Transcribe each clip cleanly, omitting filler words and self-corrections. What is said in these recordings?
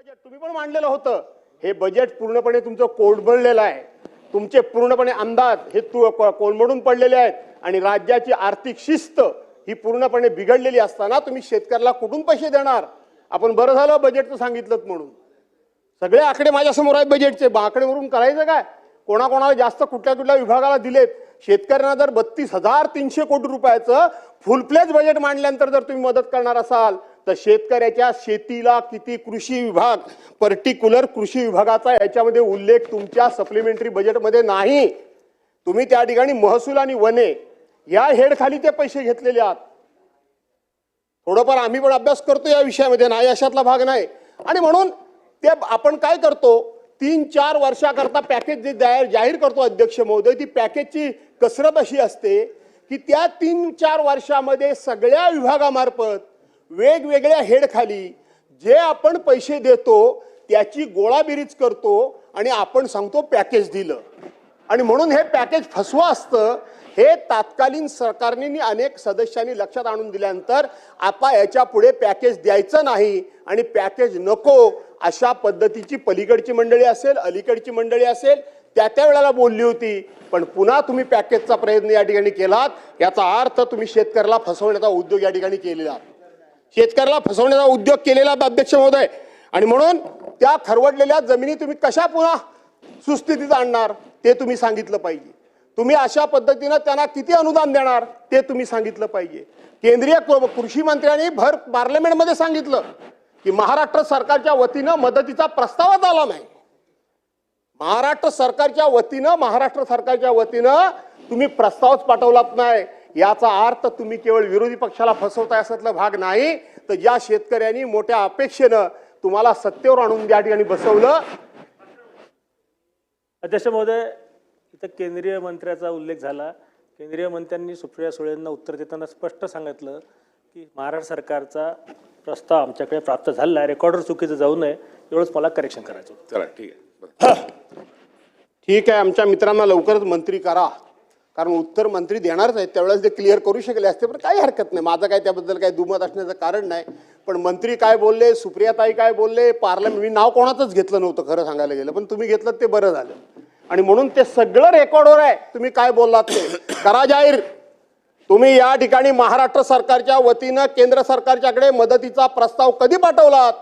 Budget तुम्ही पण मांडलेलं होतं. हे बजेट पूर्णपणे तुमचं कोलमडलेलं आहे. तुमचे पूर्णपणे अंदाज हे कोलमडून पडलेले आहेत आणि राज्याची आर्थिक शिस्त ही पूर्णपणे बिघडलेली असताना तुम्ही शेतकऱ्याला कुठून पैसे देणार? आपण बरं झालं बजेटचं सांगितलं म्हणून. सगळे आकडे माझ्यासमोर आहेत बजेटचे. आकडेवरून करायचं काय? कोणाकोणाला जास्त कुठल्या कुठल्या विभागाला दिलेत? शेतकऱ्यांना जर 32,300 कोटी रुपयाचं फुल फ्लेज बजेट मांडल्यानंतर जर तुम्ही मदत करणार असाल तर शेतकऱ्याच्या शेतीला किती कृषी विभाग पर्टिक्युलर कृषी विभागाचा याच्यामध्ये उल्लेख तुमच्या सप्लिमेंटरी बजेटमध्ये नाही. तुम्ही त्या ठिकाणी महसूल आणि वने या हेड खाली ते पैसे घेतलेले आहात. थोडंफार आम्ही पण अभ्यास करतो या विषयामध्ये, नाही अशातला भाग नाही. आणि म्हणून ते आपण काय करतो, 3-4 वर्षाकरता पॅकेज जे जाहीर करतो अध्यक्ष महोदय, ती पॅकेजची कसरत अशी असते की त्या 3-4 वर्षामध्ये सगळ्या विभागामार्फत वेगवेगळ्या हेड खाली जे आपण पैसे देतो त्याची गोळाबेरीज करतो आणि आपण सांगतो पॅकेज दिलं. आणि म्हणून हे पॅकेज फसवा असतं. हे तात्कालीन सरकारने अनेक सदस्यांनी लक्षात आणून दिल्यानंतर आता याच्या पुढे पॅकेज द्यायचं नाही आणि पॅकेज नको अशा पद्धतीची पलीकडची मंडळी असेल अलीकडची मंडळी असेल त्या वेळेला बोलली होती. पण पुन्हा तुम्ही पॅकेजचा प्रयत्न या ठिकाणी केलात. याचा अर्थ तुम्ही शेतकऱ्याला फसवण्याचा उद्योग या ठिकाणी केलेला, शेतकऱ्याला फसवण्याचा उद्योग केलेला अध्यक्ष महोदय. आणि म्हणून त्या खरवडलेल्या जमिनी तुम्ही कशा पुन्हा सुस्थितीत आणणार ते तुम्ही सांगितलं पाहिजे. तुम्ही अशा पद्धतीने त्यांना किती अनुदान देणार ते तुम्ही सांगितलं पाहिजे. केंद्रीय कृषी मंत्र्यांनी भर पार्लमेंटमध्ये सांगितलं की महाराष्ट्र सरकारच्या वतीनं मदतीचा प्रस्तावच आला नाही. महाराष्ट्र सरकारच्या वतीनं तुम्ही प्रस्तावच पाठवलात नाही. याचा अर्थ तुम्ही केवळ विरोधी पक्षाला फसवताय असातला भाग नाही, तर ज्या शेतकऱ्यांनी मोठ्या अपेक्षेनं तुम्हाला सत्तेवर आणून या ठिकाणी बसवलं. अध्यक्ष महोदय, इथं केंद्रीय मंत्र्याचा उल्लेख झाला. केंद्रीय मंत्र्यांनी सुप्रिया सुळेंना उत्तर देताना स्पष्ट सांगितलं की महाराष्ट्र सरकारचा प्रस्ताव आमच्याकडे प्राप्त झालेला आहे, रेकॉर्डवर चुकीचं जाऊ नये एवढंच मला करेक्शन करायचं. चला ठीक आहे. आमच्या मित्रांना लवकरच मंत्री करा, कारण उत्तर मंत्री देणारच आहेत, त्यावेळेस ते क्लिअर करू शकले असते. पण काही हरकत नाही, माझं काय त्याबद्दल काही दुमत असण्याचं कारण नाही. पण मंत्री काय बोलले, सुप्रियाताई काय बोलले, पार्लमेंट, मी नाव कोणाचंच घेतलं नव्हतं खरं सांगायला गेलं, पण तुम्ही घेतलं ते बरं झालं. आणि म्हणून ते सगळं रेकॉर्डवर आहे. तुम्ही काय बोललात ते करा जाहीर. तुम्ही या ठिकाणी महाराष्ट्र सरकारच्या वतीनं केंद्र सरकारच्याकडे मदतीचा प्रस्ताव कधी पाठवलात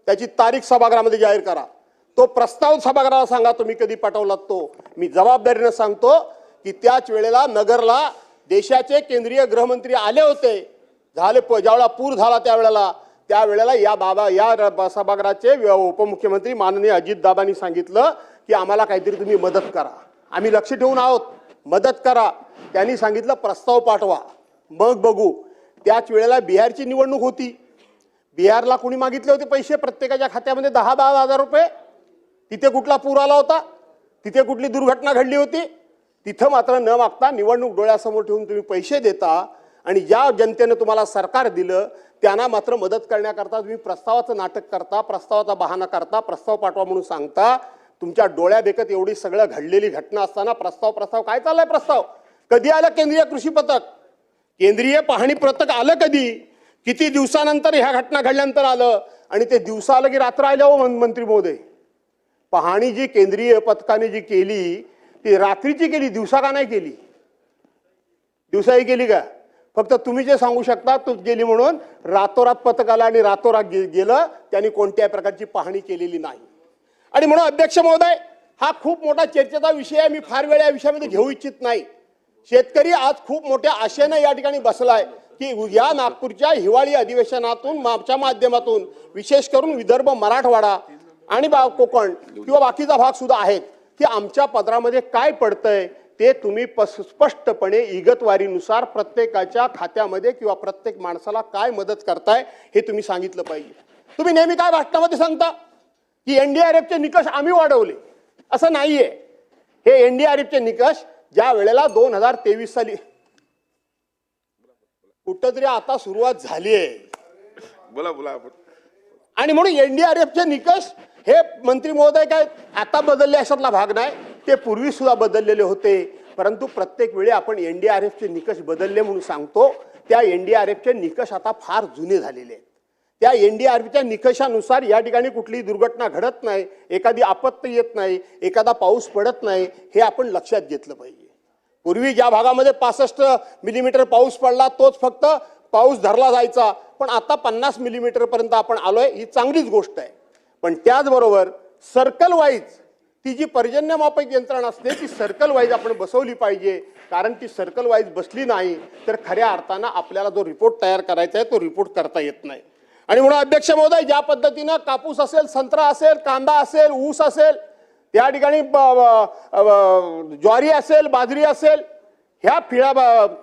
त्याची तारीख सभागृहामध्ये जाहीर करा. तो प्रस्ताव सभागृहाला सांगा तुम्ही कधी पाठवलात तो. मी जबाबदारीनं सांगतो की त्याच वेळेला नगरला देशाचे केंद्रीय गृहमंत्री आले होते. ज्यावेळेला पूर झाला त्यावेळेला या सभागृहाचे उपमुख्यमंत्री माननीय अजितदादांनी सांगितलं की आम्हाला काहीतरी तुम्ही मदत करा, आम्ही लक्ष ठेवून आहोत, मदत करा. त्यांनी सांगितलं प्रस्ताव पाठवा, मग बघू. त्याच वेळेला बिहारची निवडणूक होती. बिहारला कोणी मागितले होते पैसे प्रत्येकाच्या खात्यामध्ये 10-10 हजार रुपये. तिथे कुठला पूर आला होता, तिथे कुठली दुर्घटना घडली होती? तिथं मात्र न मागता निवडणूक डोळ्यासमोर ठेवून तुम्ही पैसे देता आणि ज्या जनतेनं तुम्हाला सरकार दिलं त्यांना मात्र मदत करण्याकरता तुम्ही प्रस्तावाचं नाटक करता, प्रस्तावाचा बहाणा करता, प्रस्ताव पाठवा म्हणून सांगता. तुमच्या डोळ्यादेखत एवढी सगळं घडलेली घटना असताना प्रस्ताव काय चाललाय? प्रस्ताव कधी आलं? केंद्रीय कृषी पथक, केंद्रीय पाहणी पथक आलं कधी? किती दिवसानंतर ह्या घटना घडल्यानंतर आलं? आणि ते दिवस आलं की रात्र आलं हो मंत्री महोदय. पाहणी जी केंद्रीय पथकाने जी केली ती रात्रीची केली, दिवसा का नाही केली? दिवसाही केली का? फक्त तुम्ही जे सांगू शकता तूच गेली म्हणून रातोरात पथक आला आणि रातोरात गेलं. त्यांनी कोणत्याही प्रकारची पाहणी केलेली नाही. आणि म्हणून अध्यक्ष महोदय, हा खूप मोठा चर्चेचा विषय आहे. मी फार वेळ या विषयामध्ये घेऊ इच्छित नाही. शेतकरी आज खूप मोठ्या आशेनं या ठिकाणी बसलाय की या नागपूरच्या हिवाळी अधिवेशनातून च्या माध्यमातून विशेष करून विदर्भ, मराठवाडा आणि कोकण किंवा बाकीचा भाग सुद्धा आहेत की आमच्या पदरामध्ये काय पडतंय ते तुम्ही स्पष्टपणे इगतवारीनुसार प्रत्येकाच्या खात्यामध्ये किंवा प्रत्येक माणसाला काय मदत करताय हे तुम्ही सांगितलं पाहिजे. तुम्ही नेहमी काय भाषणामध्ये सांगता की एनडीआरएफचे निकष आम्ही वाढवले. असं नाहीये. हे एनडीआरएफचे निकष ज्या वेळेला 2023 साली कुठंतरी आता सुरुवात झाली आहे. बोला. आणि म्हणून एनडीआरएफचे निकष हे मंत्री महोदय काय आता बदलले अशातला भाग नाही, ते पूर्वी सुद्धा बदललेले होते. परंतु प्रत्येक वेळी आपण एनडीआरएफचे निकष बदलले म्हणून सांगतो. त्या एनडीआरएफचे निकष आता फार जुने झालेले आहेत. त्या NDRBच्या निकषानुसार या ठिकाणी कुठलीही दुर्घटना घडत नाही, एखादी आपत्ती येत नाही, एखादा पाऊस पडत नाही, हे आपण लक्षात घेतलं पाहिजे. पूर्वी ज्या भागामध्ये 65 मिलीमीटर पाऊस पडला तोच फक्त पाऊस धरला जायचा, पण आता 50 मिलीमीटर पर्यंत आपण आलोय, ही चांगलीच गोष्ट आहे. पण त्याचबरोबर सर्कल वाईज ती जी पर्जन्यमापक यंत्रणा असते ती सर्कल वाईज आपण बसवली पाहिजे, कारण ती सर्कल वाईज बसली नाही तर खऱ्या अर्थानं आपल्याला जो रिपोर्ट तयार करायचा आहे तो रिपोर्ट करता येत नाही. आणि म्हणून अध्यक्ष महोदय, ज्या पद्धतीनं कापूस असेल, संत्रा असेल, कांदा असेल, ऊस असेल, त्या ठिकाणी ज्वारी असेल, बाजरी असेल, ह्या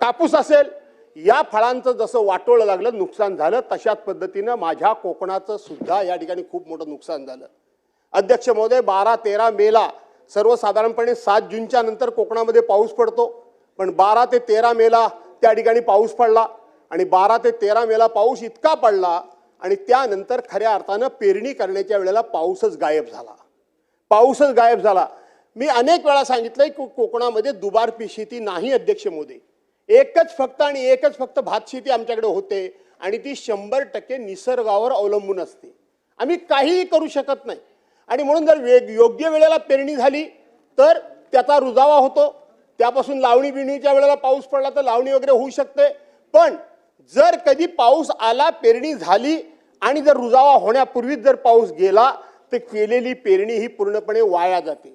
कापूस असेल, या फळांचं जसं वाटोळं लागलं, नुकसान झालं, तशाच पद्धतीनं माझ्या कोकणाचं सुद्धा या ठिकाणी खूप मोठं नुकसान झालं. अध्यक्ष महोदय, 12-13 मेला सर्वसाधारणपणे 7 जूनच्या नंतर कोकणामध्ये पाऊस पडतो, पण 12 ते 13 मेला त्या ठिकाणी पाऊस पडला आणि 12 ते 13 मेला पाऊस इतका पडला आणि त्यानंतर खऱ्या अर्थानं पेरणी करण्याच्या वेळेला पाऊसच गायब झाला. मी अनेक वेळा सांगितलंय की कोकणामध्ये दुबार शेती नाही अध्यक्ष महोदय, एकच फक्त भात शेती आमच्याकडे होते आणि ती 100% निसर्गावर अवलंबून असते. आम्ही काहीही करू शकत नाही आणि म्हणून जर योग्य वेळेला पेरणी झाली तर त्याचा रुजावा होतो, त्यापासून लावणी बिणीच्या वेळेला पाऊस पडला तर लावणी वगैरे होऊ शकते. पण जर कधी पाऊस आला, पेरणी झाली आणि जर रुजावा होण्यापूर्वीच जर पाऊस गेला तर केलेली पेरणी ही पूर्णपणे वाया जाते.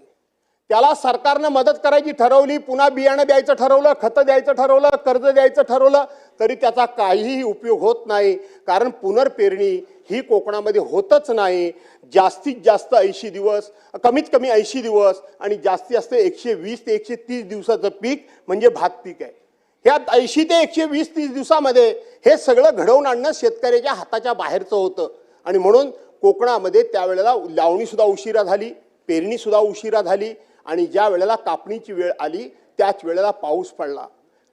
त्याला सरकारनं मदत करायची ठरवली, पुन्हा बियाणं द्यायचं ठरवलं, खतं द्यायचं ठरवलं, कर्ज द्यायचं ठरवलं, तरी त्याचा काहीही उपयोग होत नाही, कारण पुनर्पेरणी ही कोकणामध्ये होतच नाही. जास्तीत जास्त 80 दिवस, कमीत कमी 80 दिवस आणि जास्तीत जास्त 120 ते 130 दिवसाचं पीक म्हणजे भात पीक आहे. ह्या 80 ते 120-30 दिवसामध्ये हे सगळं घडवून आणणं शेतकऱ्याच्या हाताच्या बाहेरचं होतं आणि म्हणून कोकणामध्ये त्यावेळेला लावणी सुद्धा उशिरा झाली, पेरणी सुद्धा उशिरा झाली आणि ज्या वेळेला कापणीची वेळ आली त्याच वेळेला पाऊस पडला.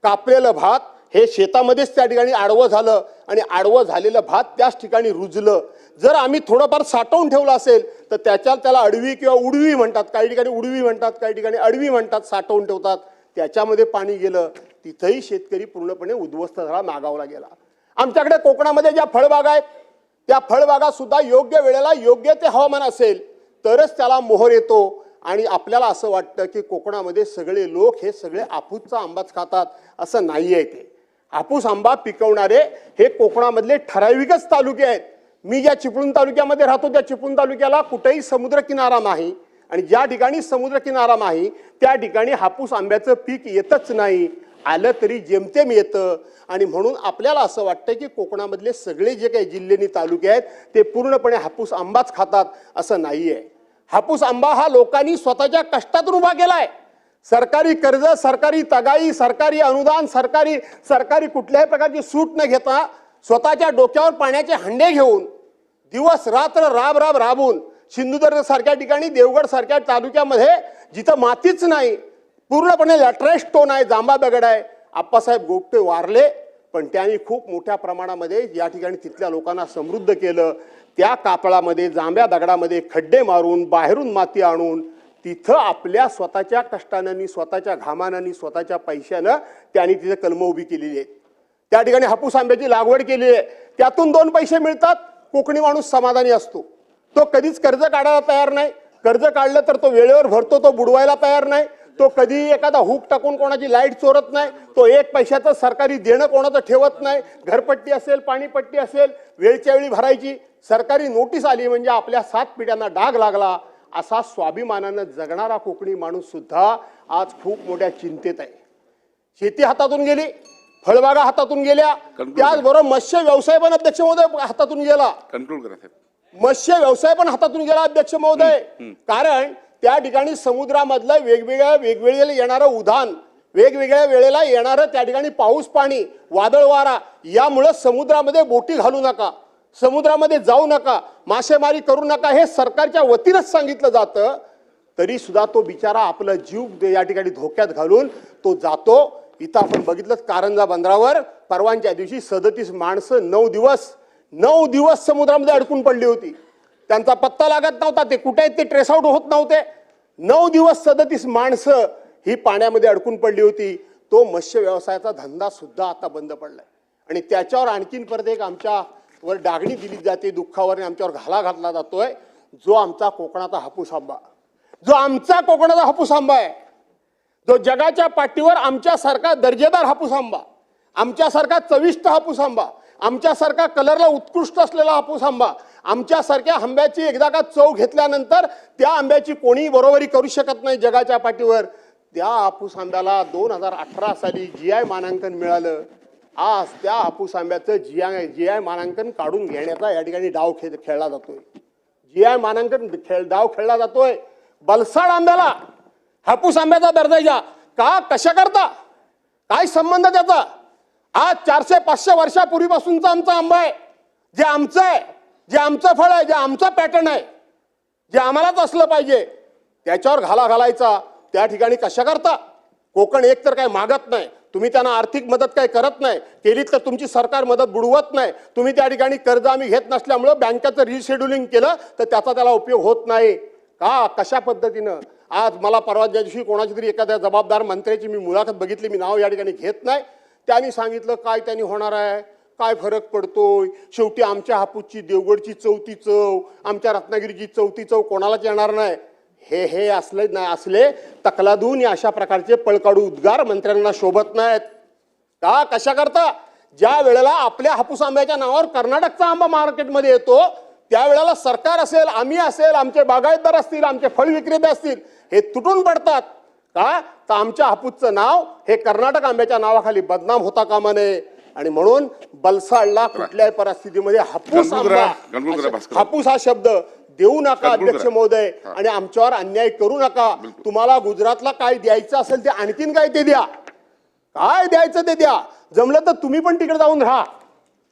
कापलेलं भात हे शेतामध्येच त्या ठिकाणी आडवं झालं आणि आडवं झालेलं भात त्याच ठिकाणी रुजलं. जर आम्ही थोडंफार साठवून ठेवलं असेल तर त्याला अडवी किंवा उडवी म्हणतात, काही ठिकाणी उडवी म्हणतात, काही ठिकाणी अडवी म्हणतात, साठवून ठेवतात. त्याच्यामध्ये पाणी गेलं, तिथंही शेतकरी पूर्णपणे उद्ध्वस्त झाला, मागावला गेला. आमच्याकडे कोकणामध्ये ज्या फळबागा आहेत त्या फळबागा सुद्धा योग्य वेळेला योग्य ते हवामान असेल तरच त्याला मोहर येतो आणि आपल्याला असं वाटतं की कोकणामध्ये सगळे लोक हे सगळे हापूसचा आंबाच खातात, असं नाही आहे. ते हापूस आंबा पिकवणारे हे कोकणामधले ठराविकच तालुके आहेत. मी ज्या चिपळूण तालुक्यामध्ये राहतो त्या चिपळूण तालुक्याला कुठेही समुद्रकिनारा नाही आणि ज्या ठिकाणी समुद्रकिनारा नाही त्या ठिकाणी हापूस आंब्याचं पीक येतच नाही, आलं तरी जेमतेम येतं. आणि म्हणून आपल्याला असं वाटतं की कोकणामधले सगळे जे काही जिल्हे आणि तालुके आहेत ते पूर्णपणे हापूस आंबाच खातात, असं नाही आहे. हापूस आंबा हा लोकांनी स्वतःच्या कष्टातून उभा केलाय. सरकारी कर्ज, सरकारी तगाई, सरकारी अनुदान, सरकारी कुठल्याही प्रकारची सूट न घेता स्वतःच्या डोक्यावर पाण्याचे हंडे घेऊन दिवस रात्र राबून सिंधुदुर्ग सारख्या ठिकाणी, देवगड सारख्या तालुक्यामध्ये जिथं मातीच नाही, पूर्णपणे लॅटराइट स्टोन आहे, जांबा दगड आहे, आप्पासाहेब गोगटे वारले, पण त्यांनी खूप मोठ्या प्रमाणामध्ये या ठिकाणी तिथल्या लोकांना समृद्ध केलं. त्या कापळामध्ये, जांभ्या दगडामध्ये खड्डे मारून बाहेरून माती आणून तिथं आपल्या स्वतःच्या कष्टानं, स्वतःच्या घामानं, स्वतःच्या पैशानं त्यांनी तिथे कलमं उभी केलेली आहेत. त्या ठिकाणी हापूस आंब्याची लागवड केली आहे, त्यातून 2 पैसे मिळतात, कोकणी माणूस समाधानी असतो. तो कधीच कर्ज काढायला तयार नाही, कर्ज काढलं तर तो वेळेवर भरतो, तो बुडवायला तयार नाही, तो कधी एखादा हुक टाकून कोणाची लाईट चोरत नाही, तो 1 पैशाचं सरकारी देणं कोणाचं ठेवत नाही. घरपट्टी असेल, पाणीपट्टी असेल, वेळच्या वेळी भरायची. सरकारी नोटीस आली म्हणजे आपल्या 7 पिढ्यांना डाग लागला, असा स्वाभिमानानं जगणारा कोकणी माणूस सुद्धा आज खूप मोठ्या चिंतेत आहे. शेती हातातून गेली, फळबागा हातातून गेल्या, त्याचबरोबर मत्स्य व्यवसाय पण अध्यक्ष महोदय हातातून गेला. मत्स्य व्यवसाय पण हातातून गेला अध्यक्ष महोदय, कारण त्या ठिकाणी समुद्रामधलं वेगवेगळ्या येणारं उधाण, वेगवेगळ्या वेळेला येणारं त्या ठिकाणी पाऊस पाणी, वादळ वारा, यामुळे समुद्रामध्ये बोटी घालू नका, समुद्रामध्ये जाऊ नका, मासेमारी करू नका, हे सरकारच्या वतीनच सांगितलं जातं. तरी सुद्धा तो बिचारा आपला जीव या ठिकाणी धोक्यात घालून तो जातो. इथं आपण बघितलं कारंजा बंदरावर परवांच्या दिवशी 37 माणसं 9 दिवस समुद्रामध्ये अडकून पडली होती. त्यांचा पत्ता लागत नव्हता, ते कुठे आहेत ते ट्रेस आउट होत नव्हते. 9 दिवस 37 माणसं ही पाण्यामध्ये अडकून पडली होती. तो मत्स्य व्यवसायाचा धंदा सुद्धा आता बंद पडलाय आणि त्याच्यावर आणखीन परत एक आमच्या वर डागणी दिली जाते, दुःखावर आणि आमच्यावर घाला घातला जातोय, जो आमचा कोकणाचा हापूस आंबा, जो आमचा कोकणाचा हापूस आंबा आहे, जो जगाच्या पाठीवर आमच्यासारखा दर्जेदार हापूस आंबा, आमच्यासारखा चविष्ट हापूस आंबा, आमच्यासारखा कलरला उत्कृष्ट असलेला हापूस आंबा, आमच्यासारख्या आंब्याची एकदा का चव घेतल्यानंतर त्या आंब्याची कोणी बरोबरी करू शकत नाही जगाच्या पाठीवर. त्या हापूस आंब्याला 2018 साली GI मानांकन मिळालं. आज त्या हापूस आंब्याचं GI मानांकन काढून घेण्याचा या ठिकाणी डाव खेळला जातोय. GI मानांकन डाव खेळला जातोय. बलसाड आंब्याला हापूस आंब्याचा दर्जा द्या का? कशा करता? काय संबंध त्याचा? आज 400-500 वर्षापूर्वीपासूनचा आमचा आंबा आहे, जे आमचं आहे, जे आमचं फळ आहे, जे आमचं पॅटर्न आहे, जे आम्हालाच असलं पाहिजे, त्याच्यावर घाला घालायचा त्या ठिकाणी कशा करता? कोकण एक तर काय मागत नाही, तुम्ही त्यांना आर्थिक मदत काय करत नाही, केलीत तर तुमची सरकार मदत बुडवत नाही. तुम्ही त्या ठिकाणी कर्ज आम्ही घेत नसल्यामुळं बँकेचं रिशेड्युलिंग केलं तर त्याचा त्याला उपयोग होत नाही का? कशा पद्धतीनं? आज मला परवा ज्या दिवशी कोणाची तरी एखाद्या जबाबदार मंत्र्याची मी मुलाखत बघितली, मी नाव या ठिकाणी घेत नाही, त्यांनी सांगितलं काय त्यांनी होणार आहे, काय फरक पडतोय, शेवटी आमच्या हापूसची देवगडची चौथी चव, आमच्या रत्नागिरीची चौथी चव कोणालाच येणार नाही. हे असले नाही, असले तकलादून या अशा प्रकारचे पळकाडू उद्गार मंत्र्यांना शोभत नाहीत का? कशा करता? ज्या वेळेला आपल्या हापूस आंब्याच्या नावावर कर्नाटकचा आंबा मार्केटमध्ये येतो, त्यावेळेला सरकार असेल, आम्ही असेल, आमचे बागायतदार असतील, आमचे फळ विक्रेते असतील, हे तुटून पडतात का? तर आमच्या हापूसचं नाव हे कर्नाटक आंब्याच्या नावाखाली बदनाम होता कामा नये. आणि म्हणून बलसाडला कुठल्याही परिस्थितीमध्ये हापूस आंबा, हापूस हा शब्द देऊ नका अध्यक्ष महोदय, आणि आमच्यावर अन्याय करू नका. तुम्हाला गुजरातला काय द्यायचं असेल ते आणखीन काय ते द्या, काय द्यायचं ते द्या, जमलं तर तुम्ही पण तिकडे जाऊन राहा,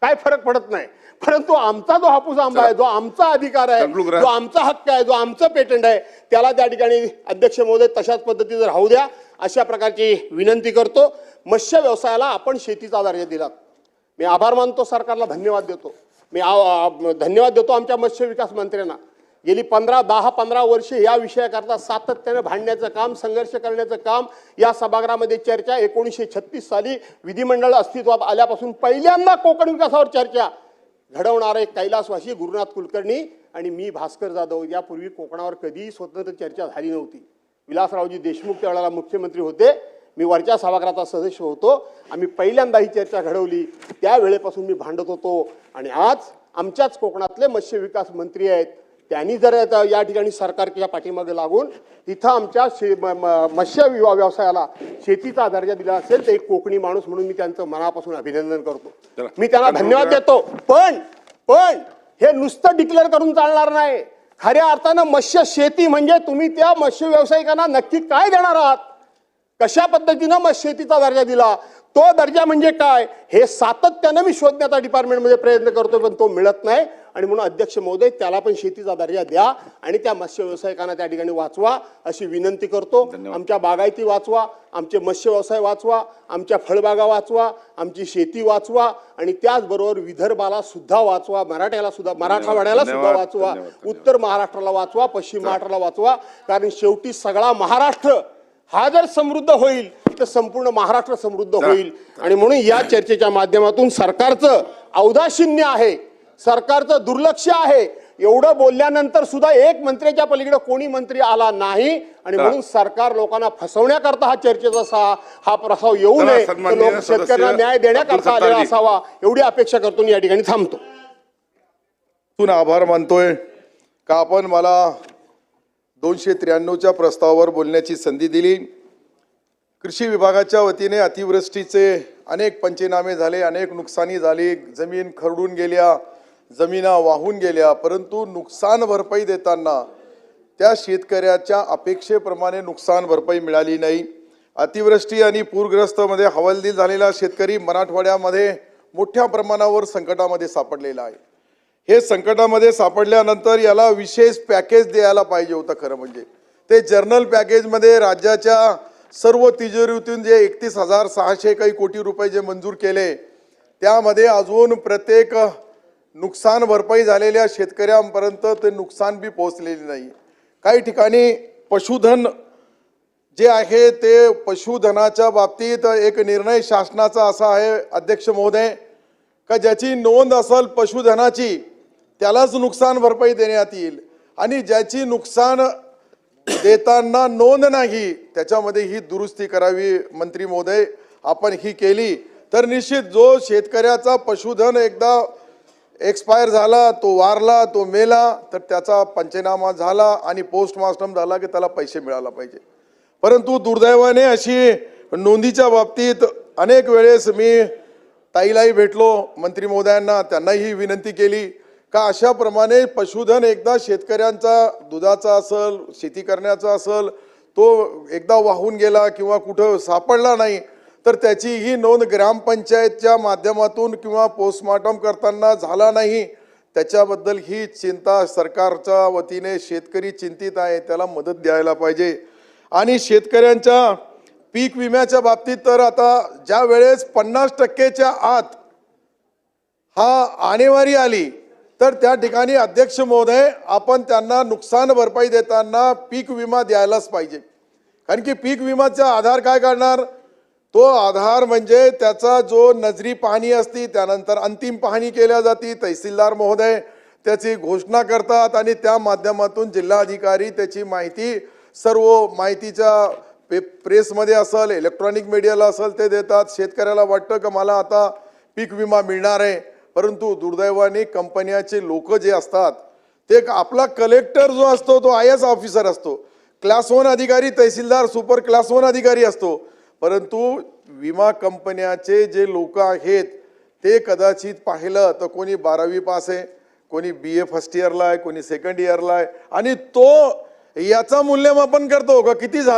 काय फरक पडत नाही. परंतु आमचा जो हापूस आंबा आहे, जो आमचा अधिकार आहे, जो आमचा हक्क आहे, जो आमचं पेटंट आहे, त्याला त्या ठिकाणी अध्यक्ष महोदय तशाच पद्धतीने राहू द्या, अशा प्रकारची विनंती करतो. मत्स्य व्यवसायाला आपण शेतीचा दर्जा दिला, मी आभार मानतो, सरकारला धन्यवाद देतो. मी धन्यवाद देतो आमच्या मत्स्य विकास मंत्र्यांना. गेली 10-15 वर्षे या विषयाकरता सातत्याने भांडण्याचं काम, संघर्ष करण्याचं काम, या सभागृहामध्ये चर्चा 1936 साली विधिमंडळ अस्तित्वात आल्यापासून पहिल्यांदा कोकण विकासावर चर्चा घडवणारे कैलासवासी गुरुनाथ कुलकर्णी आणि मी भास्कर जाधव. यापूर्वी कोकणावर कधीही स्वतंत्र चर्चा झाली नव्हती. विलासरावजी देशमुख त्यावेळेला मुख्यमंत्री होते, मी वरच्या सभागृहाचा सदस्य होतो. आम्ही पहिल्यांदा ही चर्चा घडवली, त्यावेळेपासून मी भांडत होतो. आणि आज आमच्याच कोकणातले मत्स्य विकास मंत्री आहेत, त्यांनी जर या ठिकाणी सरकारच्या पाठीमागे लागून तिथं आमच्या मत्स्य व्यवसायाला शेतीचा दर्जा दिला असेल तर एक कोकणी माणूस म्हणून मी त्यांचं मनापासून अभिनंदन करतो, मी त्यांना धन्यवाद देतो. पण हे नुसतं डिक्लेअर करून चालणार नाही. खऱ्या अर्थानं मत्स्य शेती म्हणजे तुम्ही त्या मत्स्य व्यावसायिकांना नक्की काय देणार आहात, कशा पद्धतीनं मत्स्य शेतीचा दर्जा दिला, तो दर्जा म्हणजे काय, हे सातत्यानं मी शोधण्याचा डिपार्टमेंटमध्ये प्रयत्न करतो, पण तो मिळत नाही. आणि म्हणून अध्यक्ष महोदय त्याला पण शेतीचा दर्जा द्या आणि त्या मत्स्य व्यावसायिकांना त्या ठिकाणी वाचवा अशी विनंती करतो. आमच्या बागायती वाचवा, आमचे मत्स्य व्यवसाय वाचवा, आमच्या फळबागा वाचवा, आमची शेती वाचवा आणि त्याचबरोबर विदर्भाला सुद्धा वाचवा, मराठ्याला सुद्धा, मराठवाड्याला सुद्धा वाचवा, उत्तर महाराष्ट्राला वाचवा, पश्चिम महाराष्ट्राला वाचवा. कारण शेवटी सगळा महाराष्ट्र हा जर समृद्ध होईल तर संपूर्ण महाराष्ट्र समृद्ध होईल. आणि म्हणून या चर्चेच्या माध्यमातून सरकारचं औदासीन्य आहे, सरकारचं दुर्लक्ष आहे. एवढं बोलल्यानंतर सुद्धा एक मंत्र्याच्या पलीकडे कोणी मंत्री आला नाही. आणि म्हणून सरकार लोकांना फसवण्याकरता हा चर्चेचा हा प्रस्ताव येऊ नये, लोक शेतकऱ्यांना न्याय देण्याकरता आलेला असावा एवढी अपेक्षा करतो. या ठिकाणी थांबतो. तून आभार मानतोय का आपण मला 293च्या प्रस्तावावर बोलण्याची संधी दिली. कृषी विभागाच्या वतीने अतिवृष्टीचे अनेक पंचनामे झाले, अनेक नुकसानी झाली, जमीन खरडून गेल्या, जमिना वाहून गेल्या, परंतु नुकसान भरपाई देताना त्या शेतकऱ्याच्या अपेक्षेप्रमाणे नुकसान भरपाई मिळाली नाही. अतिवृष्टी आणि पूरग्रस्तमध्ये हवालदिल झालेला शेतकरी मराठवाड्यामध्ये मोठ्या प्रमाणावर संकटामध्ये सापडलेला आहे. हे संकटामध्ये सापडल्यानंतर याला विशेष पॅकेज द्यायला पाहिजे होतं. खरं म्हणजे ते जर्नल पॅकेजमध्ये राज्याच्या सर्व तिजोरीतून जे 31,600 काही कोटी रुपये जे मंजूर केले, त्यामध्ये अजून प्रत्येक नुकसान भरपाई झालेल्या शेतकऱ्यांपर्यंत ते नुकसान बी पोहोचलेले नाही. काही ठिकाणी पशुधन जे आहे ते पशुधनाच्या बाबतीत एक निर्णय शासनाचा असा आहे अध्यक्ष महोदय का ज्याची नोंद असेल पशुधनाची त्यालाच नुकसान भरपाई देण्यात येईल आणि ज्याची नुकसान देताना नोंद नाही त्याच्यामध्ये ही दुरुस्ती करावी. मंत्री महोदय, आपण ही केली तर निश्चित जो शेतकऱ्याचा पशुधन एकदा एक्सपायर झाला, तो वारला, तो मेला, तर त्याचा पंचनामा झाला आणि पोस्टमार्टम झाला की त्याला पैसे मिळायला पाहिजे. परंतु दुर्दैवाने अशी नोंदीच्या बाबतीत अनेक वेळेस मी ताईलाही भेटलो, मंत्री महोदयांना, त्यांनाही विनंती केली का अशाप्रमाणे पशुधन एकदा शेतकऱ्यांचा दुधाचा असेल, शेती करण्याचा असेल, तो एकदा वाहून गेला किंवा कुठं सापडला नाही तर त्याची ही नोंद ग्रामपंचायतच्या माध्यमातून किंवा पोस्टमार्टम करताना झाला नाही, त्याच्याबद्दल ही चिंता सरकारच्या वतीने शेतकरी चिंतित आहे, त्याला मदत द्यायला पाहिजे. आणि शेतकऱ्यांच्या पीक विम्याच्या बाबतीत तर आता ज्या वेळेस 50%च्या आत हा आणेवारी आली तर त्या ठिकाणी अध्यक्ष महोदय आपण त्यांना नुकसान भरपाई देताना पीक विमा द्यायलाच पाहिजे. कारण की पीक विमाचा आधार काय करणार, तो आधार म्हणजे त्याचा जो नजरी पाहणी असती, त्यानंतर अंतिम पाहणी केल्या जाते, तहसीलदार महोदय त्याची घोषणा करतात आणि त्या माध्यमातून जिल्हाधिकारी त्याची माहिती सर्व माहितीच्या प्रेसमध्ये असेल, इलेक्ट्रॉनिक मीडियाला असेल ते देतात. शेतकऱ्याला वाटतं की मला आता पीक विमा मिळणार आहे, परंतु दुर्दैवाने कंपन्याचे लोक जे असतात ते आपला कलेक्टर जो असतो तो IAS ऑफिसर असतो, क्लास 1 अधिकारी, तहसीलदार सुपर क्लास 1 अधिकारी असतो, परंतु विमा कंपन्याचे जे लोक आहेत ते कदाचित पाहिलं तर कोणी 12वी पास आहे, कोणी BA फर्स्ट इयरला आहे, कोणी सेकंड इयरला आहे आणि तो याचा मूल्यमापन करतो का किती झालं.